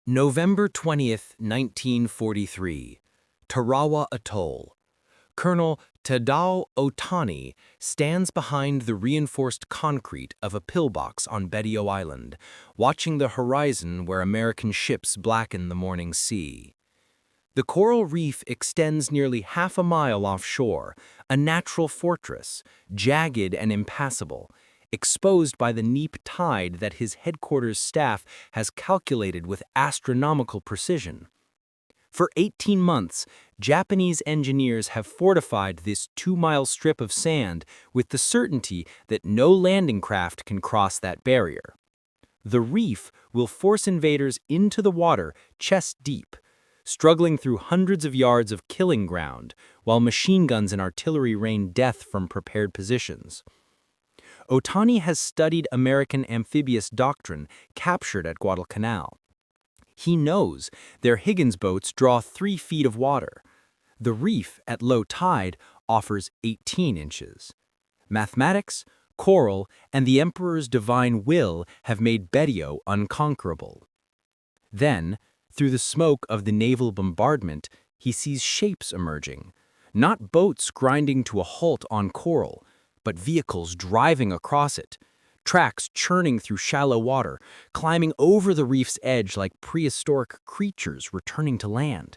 November 20th, 1943, Tarawa Atoll. Colonel Tadao Otani stands behind the reinforced concrete of a pillbox on WWII Island, watching the horizon where American ships blacken the morning sea. The coral reef extends nearly half a mile offshore, a natural fortress, jagged and impassable, exposed by the neap tide that his headquarters staff has calculated with astronomical precision. For 18 months, Japanese engineers have fortified this 2-mile strip of sand with the certainty that no landing craft can cross that barrier. The reef will force invaders into the water chest deep, struggling through hundreds of yards of killing ground, while machine guns and artillery rain death from prepared positions. Otani has studied American amphibious doctrine captured at Guadalcanal. He knows their Higgins boats draw 3 feet of water. The reef at low tide offers 18 inches. Mathematics, coral, and the Emperor's divine will have made Bedio unconquerable. Then, through the smoke of the naval bombardment, he sees shapes emerging, not boats grinding to a halt on coral, but vehicles driving across it, tracks churning through shallow water, climbing over the reef's edge like prehistoric creatures returning to land.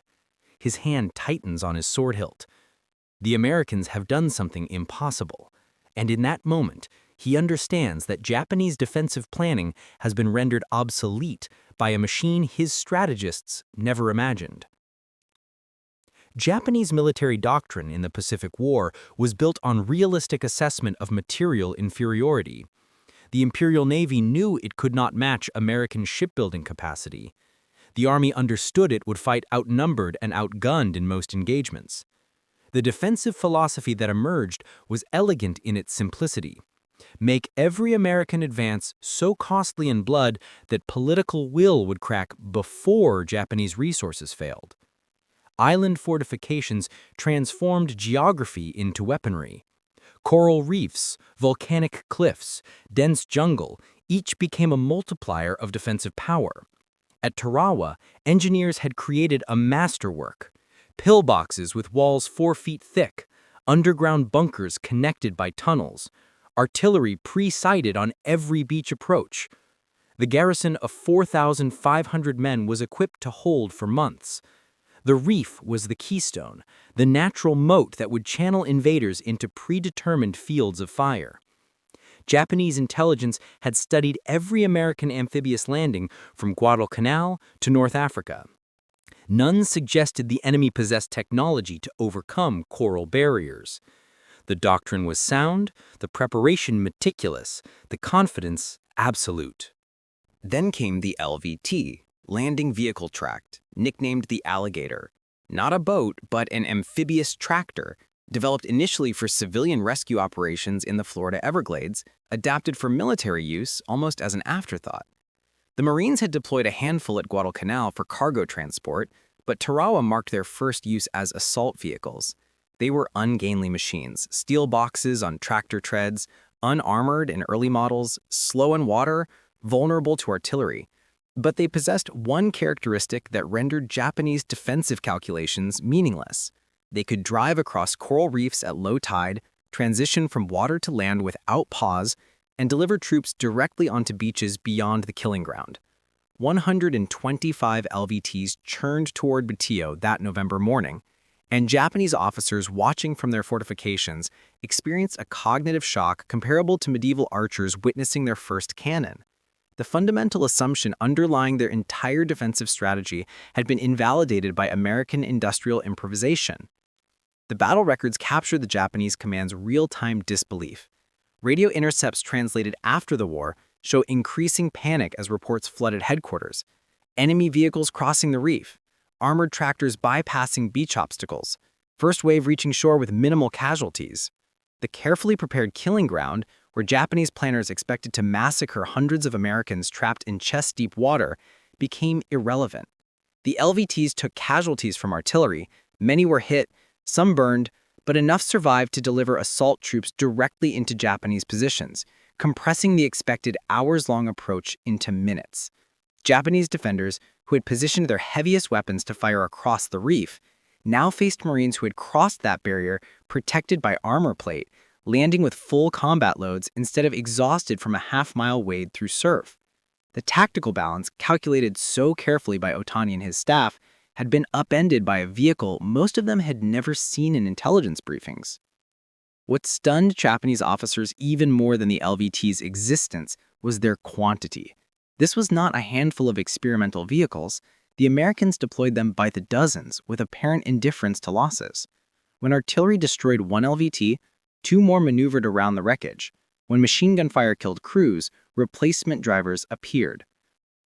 His hand tightens on his sword hilt. The Americans have done something impossible, and in that moment, he understands that Japanese defensive planning has been rendered obsolete by a machine his strategists never imagined. Japanese military doctrine in the Pacific War was built on realistic assessment of material inferiority. The Imperial Navy knew it could not match American shipbuilding capacity. The Army understood it would fight outnumbered and outgunned in most engagements. The defensive philosophy that emerged was elegant in its simplicity. Make every American advance so costly in blood that political will would crack before Japanese resources failed. Island fortifications transformed geography into weaponry. Coral reefs, volcanic cliffs, dense jungle, each became a multiplier of defensive power. At Tarawa, engineers had created a masterwork. Pillboxes with walls 4 feet thick, underground bunkers connected by tunnels, artillery pre-sighted on every beach approach. The garrison of 4,500 men was equipped to hold for months. The reef was the keystone, the natural moat that would channel invaders into predetermined fields of fire. Japanese intelligence had studied every American amphibious landing from Guadalcanal to North Africa. None suggested the enemy possessed technology to overcome coral barriers. The doctrine was sound, the preparation meticulous, the confidence absolute. Then came the LVT, Landing Vehicle Tract, nicknamed the Alligator. Not a boat, but an amphibious tractor, developed initially for civilian rescue operations in the Florida Everglades, adapted for military use almost as an afterthought. The Marines had deployed a handful at Guadalcanal for cargo transport, but Tarawa marked their first use as assault vehicles. They were ungainly machines, steel boxes on tractor treads, unarmored in early models, slow in water, vulnerable to artillery. But they possessed one characteristic that rendered Japanese defensive calculations meaningless. They could drive across coral reefs at low tide, transition from water to land without pause, and deliver troops directly onto beaches beyond the killing ground. 125 LVTs churned toward Batio that November morning, and Japanese officers watching from their fortifications experienced a cognitive shock comparable to medieval archers witnessing their first cannon. The fundamental assumption underlying their entire defensive strategy had been invalidated by American industrial improvisation. The battle records captured the Japanese command's real-time disbelief. Radio intercepts translated after the war show increasing panic as reports flooded headquarters, enemy vehicles crossing the reef, armored tractors bypassing beach obstacles, first wave reaching shore with minimal casualties. The carefully prepared killing ground, where Japanese planners expected to massacre hundreds of Americans trapped in chest-deep water, became irrelevant. The LVTs took casualties from artillery, many were hit, some burned, but enough survived to deliver assault troops directly into Japanese positions, compressing the expected hours-long approach into minutes. Japanese defenders, who had positioned their heaviest weapons to fire across the reef, now faced Marines who had crossed that barrier protected by armor plate, landing with full combat loads instead of exhausted from a half-mile wade through surf. The tactical balance, calculated so carefully by Otani and his staff, had been upended by a vehicle most of them had never seen in intelligence briefings. What stunned Japanese officers even more than the LVT's existence was their quantity. This was not a handful of experimental vehicles. The Americans deployed them by the dozens with apparent indifference to losses. When artillery destroyed one LVT, 2 more maneuvered around the wreckage. When machine gun fire killed crews, replacement drivers appeared.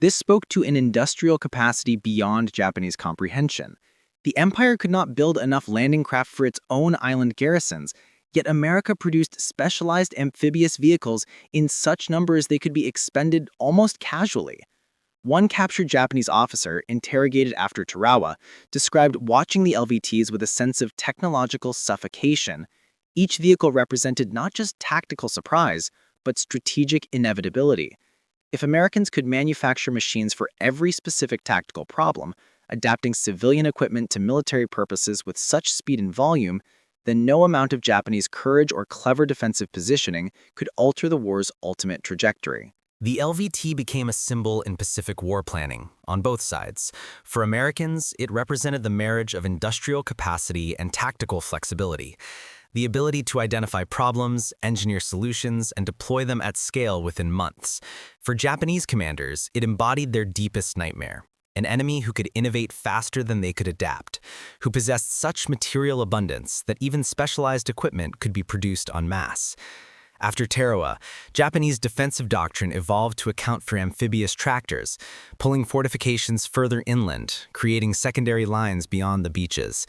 This spoke to an industrial capacity beyond Japanese comprehension. The Empire could not build enough landing craft for its own island garrisons, yet America produced specialized amphibious vehicles in such numbers they could be expended almost casually. One captured Japanese officer, interrogated after Tarawa, described watching the LVTs with a sense of technological suffocation. Each vehicle represented not just tactical surprise, but strategic inevitability. If Americans could manufacture machines for every specific tactical problem, adapting civilian equipment to military purposes with such speed and volume, then no amount of Japanese courage or clever defensive positioning could alter the war's ultimate trajectory. The LVT became a symbol in Pacific war planning, on both sides. For Americans, it represented the marriage of industrial capacity and tactical flexibility, the ability to identify problems, engineer solutions, and deploy them at scale within months. For Japanese commanders, it embodied their deepest nightmare, an enemy who could innovate faster than they could adapt, who possessed such material abundance that even specialized equipment could be produced en masse. After Tarawa, Japanese defensive doctrine evolved to account for amphibious tractors, pulling fortifications further inland, creating secondary lines beyond the beaches.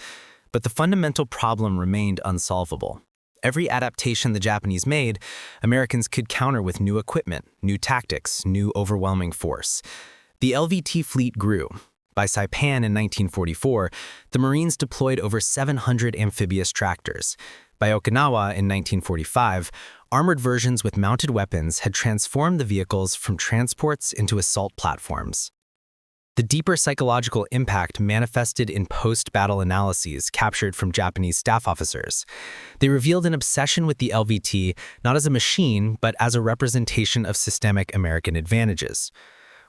But the fundamental problem remained unsolvable. Every adaptation the Japanese made, Americans could counter with new equipment, new tactics, new overwhelming force. The LVT fleet grew. By Saipan in 1944, the Marines deployed over 700 amphibious tractors. By Okinawa in 1945, armored versions with mounted weapons had transformed the vehicles from transports into assault platforms. The deeper psychological impact manifested in post-battle analyses captured from Japanese staff officers. They revealed an obsession with the LVT not as a machine, but as a representation of systemic American advantages.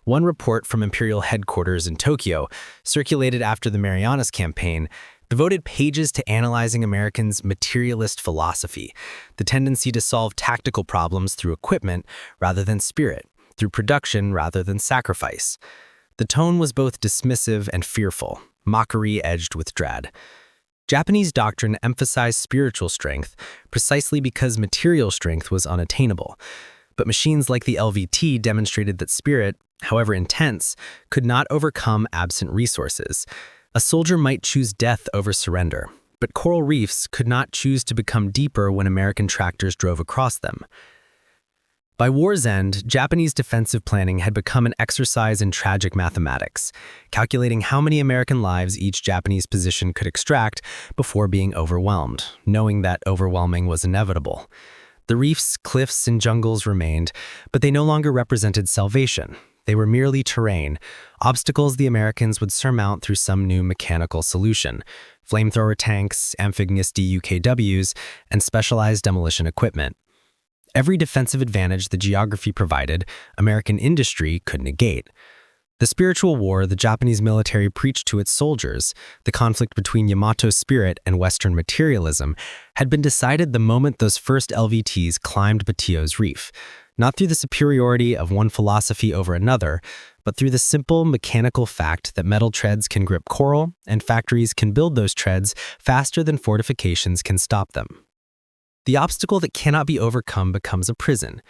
One report from Imperial headquarters in Tokyo, circulated after the Marianas Campaign, devoted pages to analyzing Americans' materialist philosophy, the tendency to solve tactical problems through equipment rather than spirit, through production rather than sacrifice. The tone was both dismissive and fearful, mockery edged with dread. Japanese doctrine emphasized spiritual strength precisely because material strength was unattainable. But machines like the LVT demonstrated that spirit, however intense, could not overcome absent resources. A soldier might choose death over surrender, but coral reefs could not choose to become deeper when American tractors drove across them. By war's end, Japanese defensive planning had become an exercise in tragic mathematics, calculating how many American lives each Japanese position could extract before being overwhelmed, knowing that overwhelming was inevitable. The reefs, cliffs, and jungles remained, but they no longer represented salvation. They were merely terrain, obstacles the Americans would surmount through some new mechanical solution: flamethrower tanks, amphibious DUKWs, and specialized demolition equipment. Every defensive advantage the geography provided, American industry could negate. The spiritual war the Japanese military preached to its soldiers, the conflict between Yamato spirit and Western materialism, had been decided the moment those first LVTs climbed Batio's reef, not through the superiority of one philosophy over another, but through the simple mechanical fact that metal treads can grip coral and factories can build those treads faster than fortifications can stop them. The obstacle that cannot be overcome becomes a prison,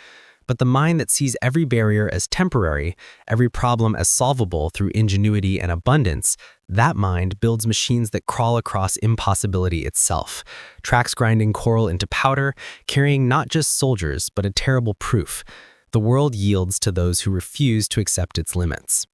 but the mind that sees every barrier as temporary, every problem as solvable through ingenuity and abundance, that mind builds machines that crawl across impossibility itself, tracks grinding coral into powder, carrying not just soldiers, but a terrible proof. The world yields to those who refuse to accept its limits.